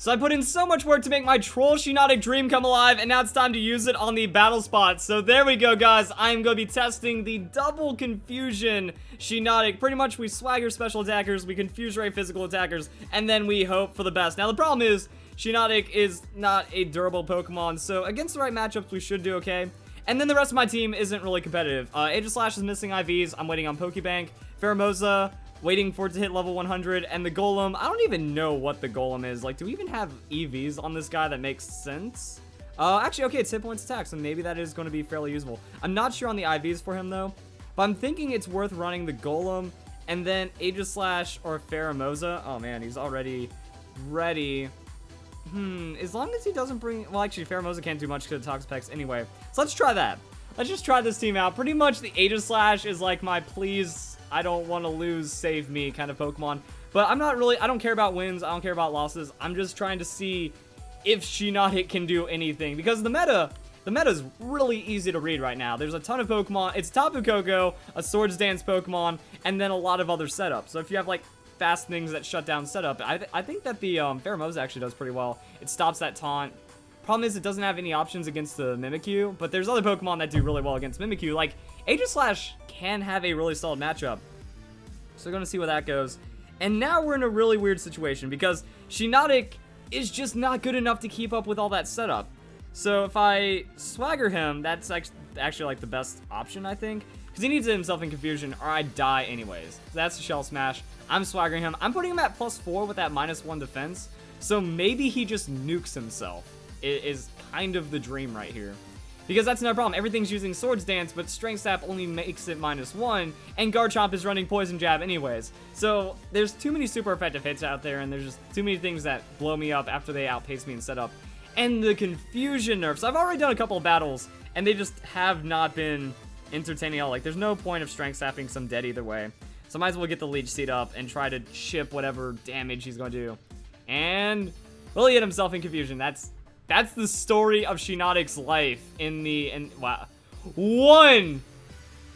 So I put in so much work to make my Troll Shiinotic dream come alive, and now it's time to use it on the battle spot. So there we go, guys. I'm going to be testing the Double Confusion Shiinotic. Pretty much we swagger special attackers, we confuse ray physical attackers, and then we hope for the best. Now the problem is, Shiinotic is not a durable Pokemon, so against the right matchups we should do okay. And then the rest of my team isn't really competitive. Aegislash is missing IVs, I'm waiting on Pokebank. Pheromosa, waiting for it to hit level 100, and the Golem, I don't even know what the Golem is. Like, do we even have EVs on this guy that makes sense? Actually, okay, it's hit points attack, so maybe that is going to be fairly usable. I'm not sure on the IVs for him, though, but I'm thinking it's worth running the Golem, and then Aegislash or Pheromosa. Oh, man, he's already ready. As long as he doesn't bring... Well, actually, Pheromosa can't do much because of Toxapex anyway. So let's try that. Let's just try this team out. Pretty much the Aegislash is like my please... I don't want to lose, save me kind of Pokemon. But I'm not really, I don't care about wins, I don't care about losses. I'm just trying to see if Shiinotic can do anything. Because the meta is really easy to read right now. There's a ton of Pokemon. It's Tapu Koko, a Swords Dance Pokemon, and then a lot of other setups. So if you have like fast things that shut down setup, I think that the Pheromosa actually does pretty well. It stops that taunt. Problem is it doesn't have any options against the Mimikyu, but there's other Pokemon that do really well against Mimikyu. Like, Aegislash can have a really solid matchup. So we're going to see where that goes. And now we're in a really weird situation because Shiinotic is just not good enough to keep up with all that setup. So if I swagger him, that's actually like the best option, I think. Because he needs it himself in confusion or I die anyways. So that's the Shell Smash. I'm swaggering him. I'm putting him at +4 with that -1 defense. So maybe he just nukes himself. It is kind of the dream right here. Because that's no problem. Everything's using Swords Dance, but Strength Sap only makes it -1, and Garchomp is running Poison Jab anyways. So there's too many super effective hits out there, and there's just too many things that blow me up after they outpace me in setup. And the confusion nerfs. I've already done a couple of battles, and they just have not been entertaining at all. Like, there's no point of Strength Sapping some dead either way. So I might as well get the Leech Seed up and try to chip whatever damage he's going to do. And will he hit himself in confusion? That's the story of Shiinotic's life wow.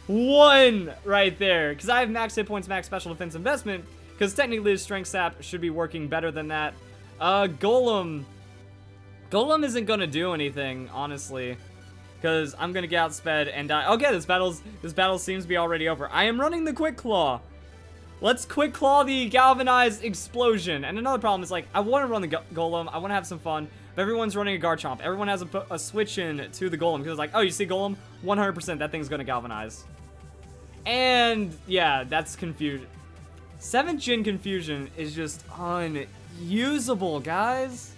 One right there. Because I have max hit points, max special defense investment. Because technically his Strength Sap should be working better than that. Golem isn't going to do anything, honestly. Because I'm going to get outsped and die. Okay, this battle seems to be already over. I am running the Quick Claw. Let's Quick Claw the Galvanized Explosion. And another problem is, like, I want to run the Golem. I want to have some fun. But everyone's running a Garchomp. Everyone has a switch in to the Golem. Because it's like, oh, you see Golem? 100% that thing's going to Galvanize. And, yeah, that's Confusion. 7th Gen Confusion is just unusable, guys.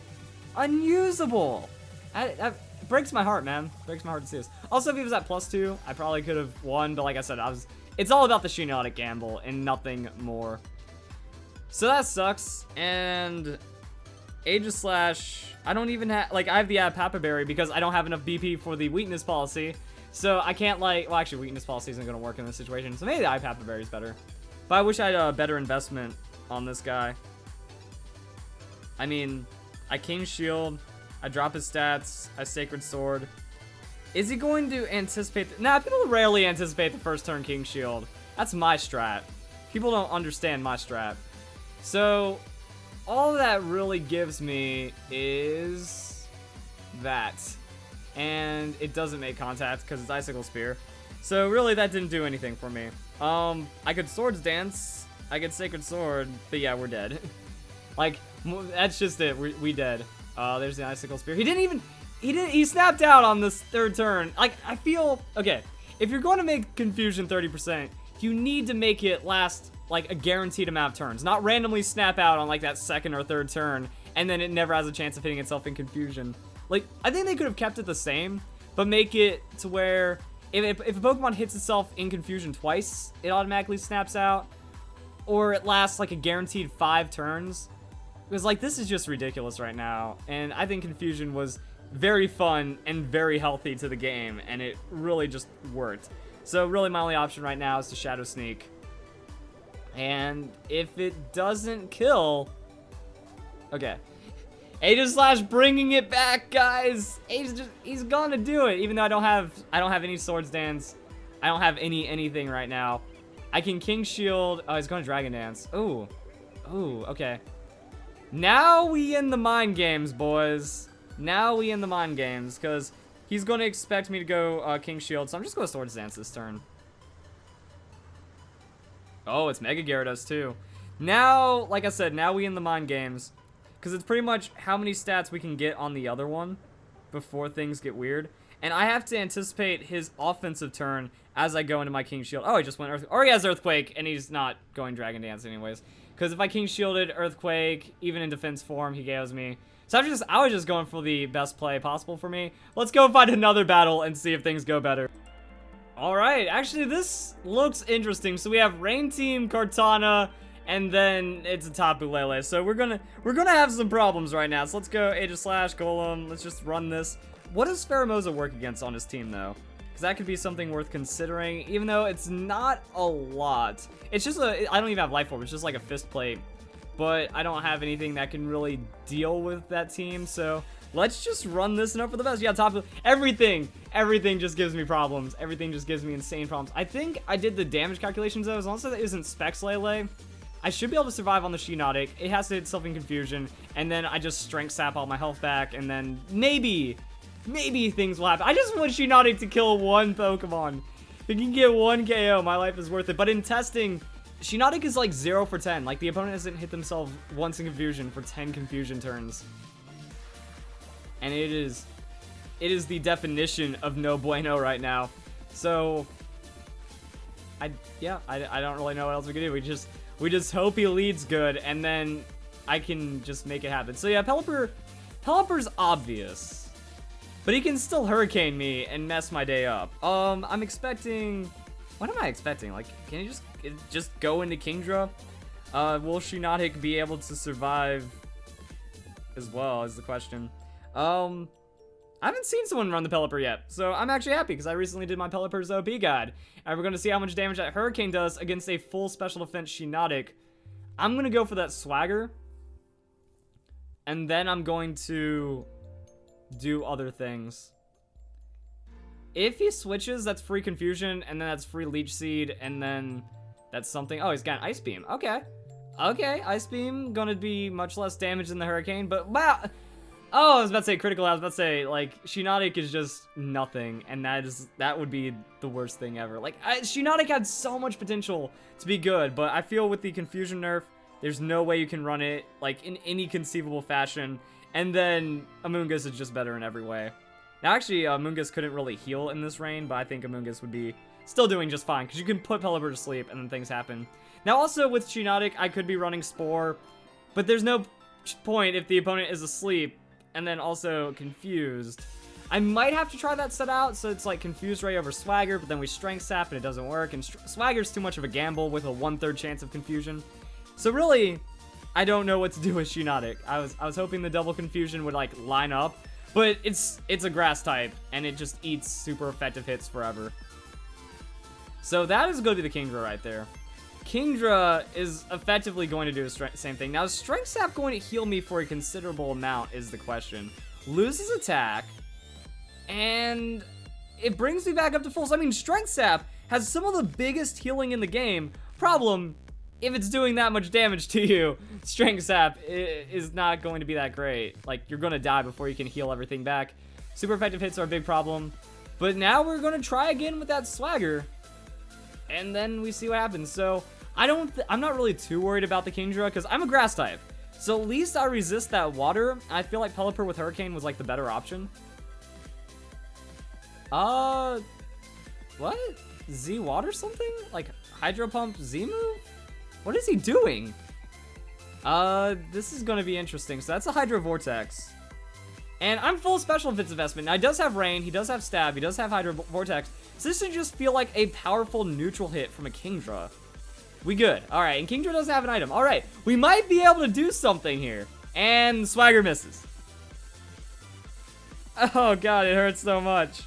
Unusable. That breaks my heart, man. Breaks my heart to see this. Also, if he was at +2, I probably could have won. But like I said, it's all about the Shiinotic gamble and nothing more. So that sucks. And Aegislash, I don't even have, like, I have the Papa Berry because I don't have enough BP for the weakness policy. So I can't, like, well, actually, weakness policy isn't going to work in this situation. So maybe the Papa Berry is better. But I wish I had a better investment on this guy. I mean, I King Shield, I drop his stats, I Sacred Sword. Is he going to anticipate? Nah, people rarely anticipate the first turn King Shield. That's my strat. People don't understand my strat. So all that really gives me is that. And it doesn't make contact because it's Icicle Spear. So really that didn't do anything for me. I could Swords Dance, I could Sacred Sword, but yeah, we're dead. Like, that's just it, we dead. There's the Icicle Spear. He snapped out on this 3rd turn. Like, I feel, okay, if you're going to make Confusion 30%, you need to make it last, like, a guaranteed amount of turns. Not randomly snap out on, like, that 2nd or 3rd turn, and then it never has a chance of hitting itself in Confusion. Like, I think they could have kept it the same, but make it to where if a Pokemon hits itself in Confusion twice, it automatically snaps out, or it lasts, like, a guaranteed 5 turns. Because, like, this is just ridiculous right now, and I think Confusion was very fun and very healthy to the game, and it really just worked. So really my only option right now is to Shadow Sneak. And if it doesn't kill... Okay. Aegislash bringing it back, guys! He's gonna do it, even though I don't have any Swords Dance. I don't have anything right now. I can King Shield. Oh, he's gonna Dragon Dance. Ooh. Ooh, okay. Now we in the mind games, boys. Now we in the mind games, because he's going to expect me to go King Shield, so I'm just going to Swords Dance this turn. Oh, it's Mega Gyarados too. Now, like I said, now we in the mind games, because it's pretty much how many stats we can get on the other one before things get weird. And I have to anticipate his offensive turn as I go into my King Shield. Oh, he just went Earthquake. Or he has Earthquake, and he's not going Dragon Dance anyways. Because if I King Shielded Earthquake, even in defense form, he KOs me. So I was just going for the best play possible for me. Let's go find another battle and see if things go better. Alright, actually this looks interesting. So we have Rain Team, Cortana, and then it's a Tapu Lele. So we're gonna have some problems right now. So let's go Aegis Slash, Golem. Let's just run this. What does Pheromosa work against on his team though? Because that could be something worth considering, even though it's not a lot. It's just I don't even have Life Orb, it's just like a Fist Plate. But I don't have anything that can really deal with that team, so let's just run this and hope for the best. Yeah, everything just gives me problems. Everything just gives me insane problems. I think I did the damage calculations though, as long as it isn't Specs Lele, I should be able to survive on the Shiinotic. It has to hit Selfing Confusion, and then I just Strength Sap all my health back, and then maybe things will happen. I just want Shiinotic to kill one Pokemon. If it can get one KO, my life is worth it. But in testing, Shiinotic is like 0 for 10. Like, the opponent hasn't hit themselves once in Confusion for 10 Confusion turns. And it is the definition of no bueno right now. So, I don't really know what else we can do. We just hope he leads good, and then I can just make it happen. So yeah, Pelipper's obvious. But he can still Hurricane me and mess my day up. I'm expecting... What am I expecting? Like, can he just go into Kingdra? Will Shiinotic be able to survive as well, is the question. I haven't seen someone run the Pelipper yet, so I'm actually happy because I recently did my Pelipper's OP guide. And we're going to see how much damage that Hurricane does against a full special defense Shiinotic. I'm going to go for that Swagger. And then I'm going to do other things. If he switches, that's free Confusion, and then that's free Leech Seed, and then that's something. Oh, he's got an Ice Beam. Okay. Okay, Ice Beam, gonna be much less damage than the Hurricane, but wow. Oh, I was about to say critical. I was about to say, like, Shiinotic is just nothing, and that would be the worst thing ever. Like, Shiinotic had so much potential to be good, but I feel with the Confusion nerf, there's no way you can run it, like, in any conceivable fashion. And then Amoonguss is just better in every way. Now, actually, Amoonguss couldn't really heal in this rain, but I think Amoonguss would be still doing just fine, because you can put Pelipper to sleep, and then things happen. Now, also, with Shiinotic, I could be running Spore, but there's no point if the opponent is asleep, and then also confused. I might have to try that set out, so it's like Confused Ray over Swagger, but then we Strength Sap, and it doesn't work, and Swagger's too much of a gamble with a 1/3 chance of Confusion. So really, I don't know what to do with Shiinotic. I was hoping the Double Confusion would, like, line up, but it's a grass type, and it just eats super effective hits forever. So that is going to be the Kingdra right there. Kingdra is effectively going to do the same thing. Now, is Strength Sap going to heal me for a considerable amount is the question. Loses attack, and it brings me back up to full. So, I mean, Strength Sap has some of the biggest healing in the game. Problem, if it's doing that much damage to you, Strength Sap is not going to be that great. Like, you're going to die before you can heal everything back. Super effective hits are a big problem. But now we're going to try again with that Swagger. And then we see what happens. So, I'm not really too worried about the Kingdra, because I'm a grass type. So at least I resist that water. I feel like Pelipper with Hurricane was like the better option. What? Z Water something? Like Hydro Pump Z move? What is he doing? This is gonna be interesting. So that's a Hydro Vortex. And I'm full special defense investment. Now, he does have Rain, he does have Stab, he does have Hydro Vortex. So this should just feel like a powerful neutral hit from a Kingdra. We good. Alright, and Kingdra doesn't have an item. Alright, we might be able to do something here. And Swagger misses. Oh god, it hurts so much.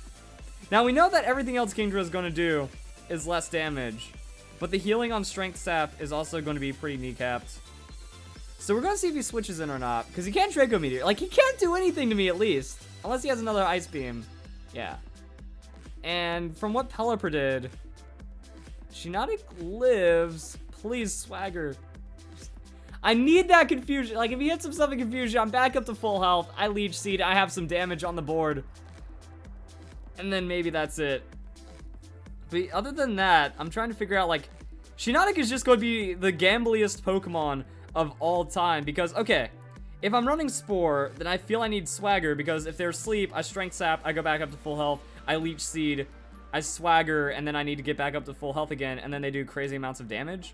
Now, we know that everything else Kingdra is going to do is less damage. But the healing on Strength Sap is also going to be pretty kneecapped. So we're going to see if he switches in or not. Because he can't Draco Meteor. Like, he can't do anything to me at least. Unless he has another Ice Beam. Yeah. And from what Pelipper did, Shiinotic lives. Please, Swagger. I need that confusion. Like, if he hits himself in confusion, I'm back up to full health. I leech seed. I have some damage on the board. And then maybe that's it. But other than that, I'm trying to figure out, like, Shiinotic is just going to be the gambliest Pokemon of all time. Because, okay, if I'm running Spore, then I feel I need Swagger. Because if they're Sleep, I Strength Sap, I go back up to full health. I Leech Seed, I Swagger, and then I need to get back up to full health again. And then they do crazy amounts of damage.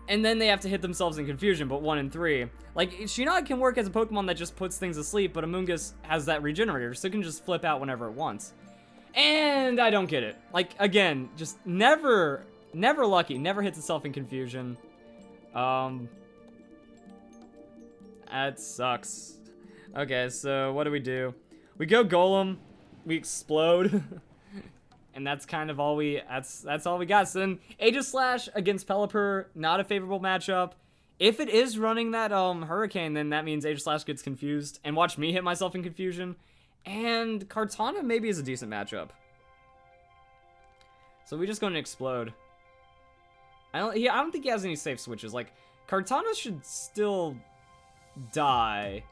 And then they have to hit themselves in confusion, but 1 and 3. Like, Shiinotic can work as a Pokemon that just puts things asleep, but Amoonguss has that regenerator, so it can just flip out whenever it wants. And I don't get it. Like, again, just never lucky. Never hits itself in confusion. That sucks. Okay, so what do? We go Golem. We explode. And that's kind of all that's all we got. So then Aegislash against Pelipper, not a favorable matchup. If it is running that Hurricane, then that means Aegislash gets confused. And watch me hit myself in confusion. And Kartana maybe is a decent matchup. So we just going to explode. I don't think he has any safe switches. Like, Kartana should still die.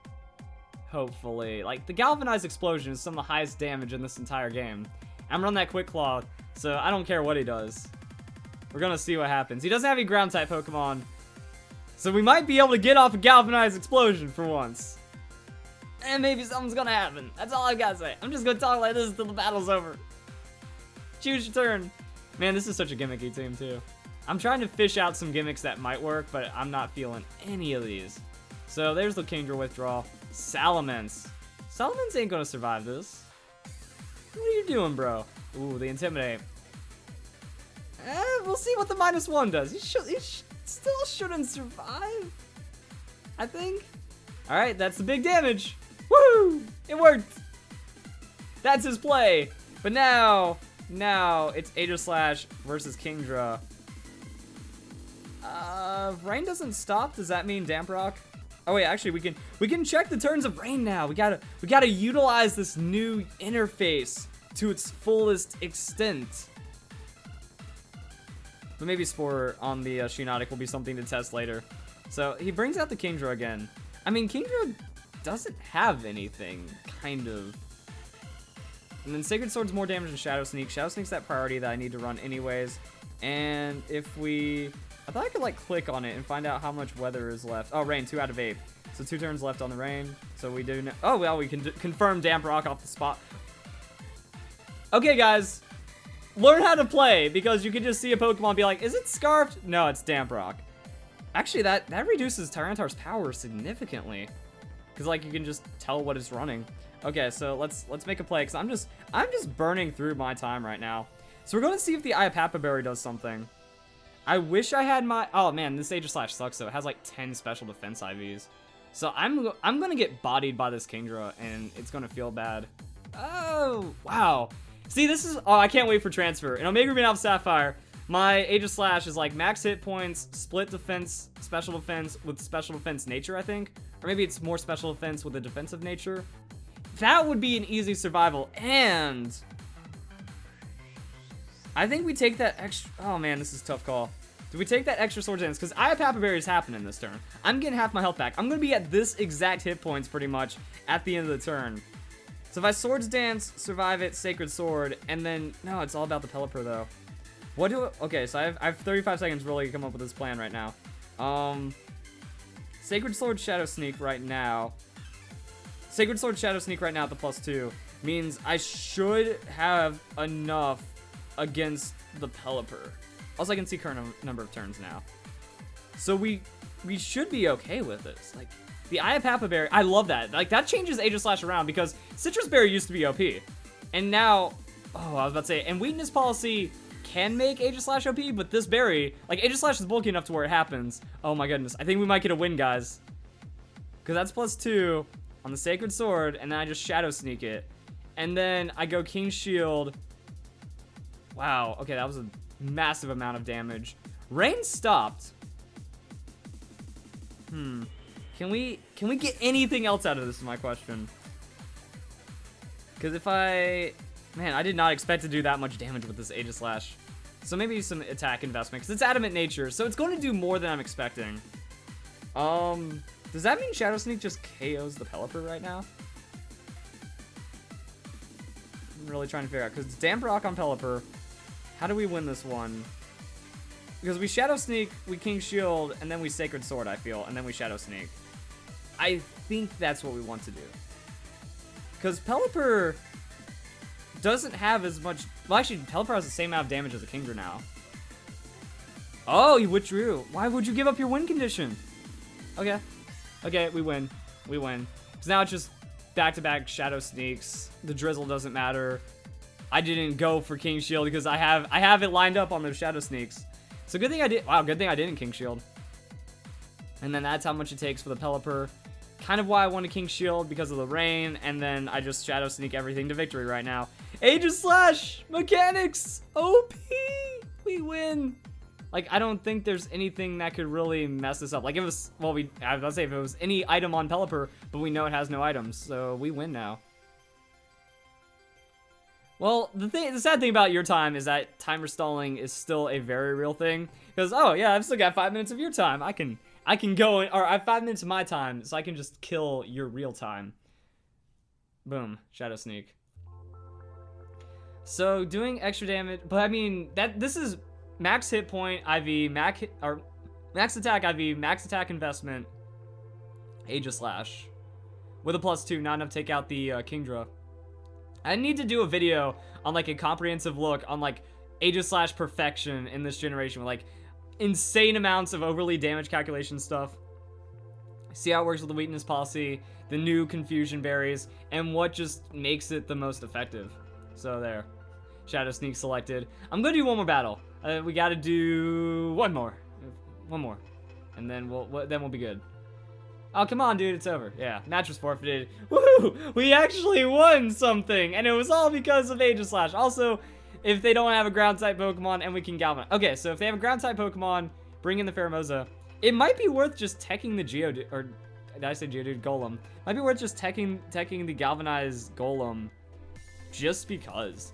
Hopefully. Like, the Galvanized Explosion is some of the highest damage in this entire game. I'm running that Quick Claw, so I don't care what he does. We're gonna see what happens. He doesn't have any Ground-type Pokemon. So we might be able to get off a Galvanized Explosion for once. And maybe something's gonna happen. That's all I've gotta say. I'm just gonna talk like this until the battle's over. Choose your turn. Man, this is such a gimmicky team, too. I'm trying to fish out some gimmicks that might work, but I'm not feeling any of these. So there's the Kingdra withdrawal. Salamence. Salamence ain't gonna survive this. What are you doing, bro? Ooh, the Intimidate. We'll see what the -1 does. He still shouldn't survive, I think. Alright, that's the big damage. Woo! It worked! That's his play. But now it's Aegislash versus Kingdra. If Rain doesn't stop, does that mean Damp Rock? Oh wait, actually we can check the turns of Rain now. We gotta utilize this new interface to its fullest extent. But maybe Spore on the Shiinotic will be something to test later. So he brings out the Kingdra again. I mean, Kingdra doesn't have anything, kind of. And then Sacred Sword's more damage than Shadow Sneak. Shadow Sneak's that priority that I need to run anyways. And if I thought I could, like, click on it and find out how much weather is left. Oh, Rain, 2 out of 8. So 2 turns left on the Rain. So we do know. Oh, well, we can confirm Damp Rock off the spot. Okay, guys. Learn how to play, because you can just see a Pokemon be like, is it Scarfed? No, it's Damp Rock. Actually, that reduces Tyrantar's power significantly. Because, like, you can just tell what it's running. Okay, so let's make a play, because I'm just burning through my time right now. So we're going to see if the Iapapa Berry does something. I wish I had my... Oh, man, this Aegislash sucks, though. It has, like, 10 special defense IVs. So I'm going to get bodied by this Kingdra, and it's going to feel bad. Oh, wow. See, this is... Oh, I can't wait for transfer. In Omega Ruby and Alpha Sapphire, my Aegislash is, like, max hit points, split defense, special defense with special defense nature, I think. Or maybe it's more special defense with a defensive nature. That would be an easy survival, and... I think we take that extra... Oh, man, this is a tough call. Do we take that extra Sword Dance? Because Iapapa Berry is happening this turn. I'm getting half my health back. I'm going to be at this exact hit points, pretty much, at the end of the turn. So if I Swords Dance, survive it, Sacred Sword, and then... No, it's all about the Pelipper, though. What do... Okay, so I have 35 seconds really to come up with this plan right now. Sacred Sword, Shadow Sneak right now. Sacred Sword, Shadow Sneak right now at the +2 means I should have enough against the Pelipper. Also, I can see current number of turns now. So we should be okay with this. Like, the Iapapa Berry, I love that. Like, that changes Aegislash around because Citrus Berry used to be OP. And now, oh, I was about to say, and Weakness Policy can make Aegislash OP, but this berry, like, Aegislash is bulky enough to where it happens. Oh my goodness, I think we might get a win, guys. Because that's +2 on the Sacred Sword, and then I just Shadow Sneak it. And then I go King Shield. Wow, okay, that was a massive amount of damage. Rain stopped. Can we get anything else out of this is my question. Because if man, I did not expect to do that much damage with this Aegislash. So maybe some attack investment, because it's Adamant Nature, so it's going to do more than I'm expecting. Does that mean Shadow Sneak just KOs the Pelipper right now? I'm really trying to figure out, because it's Damp Rock on Pelipper. How do we win this one? Because we Shadow Sneak, we King Shield, and then we Sacred Sword, I feel, and then we Shadow Sneak. I think that's what we want to do. Because Pelipper doesn't have as much... Well, actually, Pelipper has the same amount of damage as a Kingdra now. Oh, you withdrew. Why would you give up your win condition? Okay. Okay, we win. We win. Because now it's just back-to-back Shadow Sneaks. The Drizzle doesn't matter. I didn't go for King Shield because I have it lined up on those Shadow Sneaks. So good thing I did. Wow, good thing I didn't King Shield. And then that's how much it takes for the Pelipper. Kind of why I wanted King Shield, because of the rain. And then I just Shadow Sneak everything to victory right now. Aegis Slash! Mechanics! OP! We win! Like, I don't think there's anything that could really mess this up. Like, it was, well, I was about to say, if it was any item on Pelipper, but we know it has no items, so we win now. Well, the sad thing about your time is that timer stalling is still a very real thing. Because, oh yeah, I've still got 5 minutes of your time. I can go in, or I have 5 minutes of my time, so I can just kill your real time. Boom, Shadow Sneak. So doing extra damage, but I mean this is max hit point IV, max attack IV, max attack investment, Aegis Slash, with a +2, not enough to take out the Kingdra. I need to do a video on like a comprehensive look on like Aegis Slash perfection in this generation with like insane amounts of overly damage calculation stuff. See how it works with the weakness policy, the new confusion berries, and what just makes it the most effective. So there, Shadow Sneak selected. I'm gonna do one more battle. We gotta do one more, and then we'll be good. Oh, come on, dude, it's over. Yeah, match was forfeited. Woohoo! We actually won something, and it was all because of Aegis Slash. Also, if they don't have a ground-type Pokemon, and we can Galvanize. Okay, so if they have a ground-type Pokemon, bring in the Pheromosa. It might be worth just teching the Geodude, or did I say Geodude? Golem. Might be worth just teching the Galvanized Golem, just because.